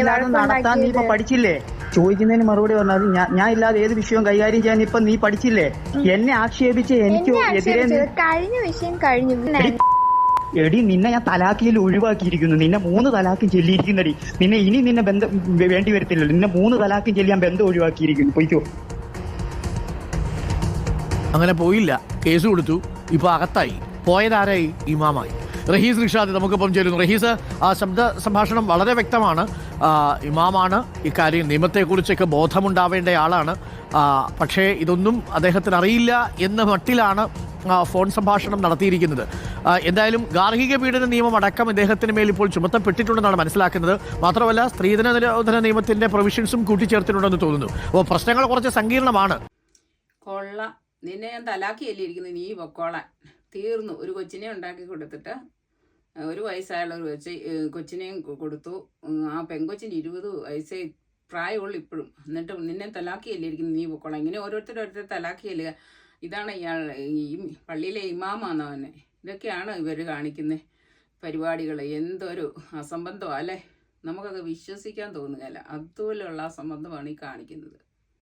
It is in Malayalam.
ഇല്ലാതെ നടത്താൻ നീ ഇപ്പൊ പഠിച്ചില്ലേ? ചോദിക്കുന്നതിന് മറുപടി പറഞ്ഞാൽ ഞാൻ ഇല്ലാതെ ഏത് വിഷയവും കൈകാര്യം ചെയ്യാൻ ഇപ്പൊ നീ പഠിച്ചില്ലേ? എന്നെ ആക്ഷേപിച്ച് എനിക്ക് എതിരെ കഴിഞ്ഞ വിഷയം കഴിഞ്ഞു. എടി നിന്നെ ഞാൻ തലാക്കിയിൽ ഒഴിവാക്കിയിരിക്കുന്നു. നിന്നെ 3 തലാക്കും ചെല്ലിയിരിക്കുന്നടി. നിന്നെ ബന്ധം വേണ്ടി വരത്തില്ലല്ലോ. നിന്നെ 3 തലാക്കും ചെല്ലിയാൻ ബന്ധം ഒഴിവാക്കിയിരിക്കുന്നു. പോയിക്കോ. അങ്ങനെ പോയില്ല, കേസ് കൊടുത്തു, ഇപ്പൊ അകത്തായി. പോയതാരായി? ഇമാമായി. റഹീസ് റിഷാദ് നമുക്കൊപ്പം ചേരുന്നു. റഹീസ്, ആ ശബ്ദ സംഭാഷണം വളരെ വ്യക്തമാണ്. ഇമാമാണ്, ഇക്കാര്യം നിയമത്തെക്കുറിച്ചൊക്കെ ബോധമുണ്ടാവേണ്ടയാളാണ്. പക്ഷേ ഇതൊന്നും അദ്ദേഹത്തിന് അറിയില്ല എന്ന മട്ടിലാണ് ഫോൺ സംഭാഷണം നടത്തിയിരിക്കുന്നത്. എന്തായാലും ഗാർഹിക പീഡന നിയമം അടക്കം ഇദ്ദേഹത്തിന് മേൽ ഇപ്പോൾ ചുമത്തപ്പെട്ടിട്ടുണ്ടെന്നാണ് മനസ്സിലാക്കുന്നത്. മാത്രമല്ല സ്ത്രീധന നിരോധന നിയമത്തിന്റെ പ്രൊവിഷൻസും കൂട്ടിച്ചേർത്തിട്ടുണ്ടെന്ന് തോന്നുന്നു. അപ്പോൾ പ്രശ്നങ്ങൾ കുറച്ച് സങ്കീർണമാണ്. കൊള്ള, നിന്നെ ഞാൻ തലാക്കിയല്ലേ ഇരിക്കുന്നത്, നീ പൊക്കോളാൻ. തീർന്നു. ഒരു കൊച്ചിനെ ഉണ്ടാക്കി കൊടുത്തിട്ട് 1 വയസ്സായുള്ള ഒരു കൊച്ചിനെയും കൊടുത്തു. ആ പെങ്കൊച്ചിന് 20 വയസ്സേ പ്രായമുള്ളൂ ഇപ്പോഴും. എന്നിട്ട് നിന്നെ തലാക്കിയല്ലേ ഇരിക്കുന്നത്, നീ പൊക്കോളാം. ഇങ്ങനെ ഓരോരുത്തർ തലാക്കിയല്ലേ. ഇതാണ് ഇയാൾ, ഈ പള്ളിയിലെ ഇമാമാന്ന് അവനെ. ഇതൊക്കെയാണ് ഇവർ കാണിക്കുന്ന പരിപാടികൾ. എന്തൊരു അസംബന്ധമാണ് അല്ലേ? നമുക്കത് വിശ്വസിക്കാൻ തോന്നുകയല്ല. അതുപോലെയുള്ള അസംബന്ധമാണ് ഈ കാണിക്കുന്നത്.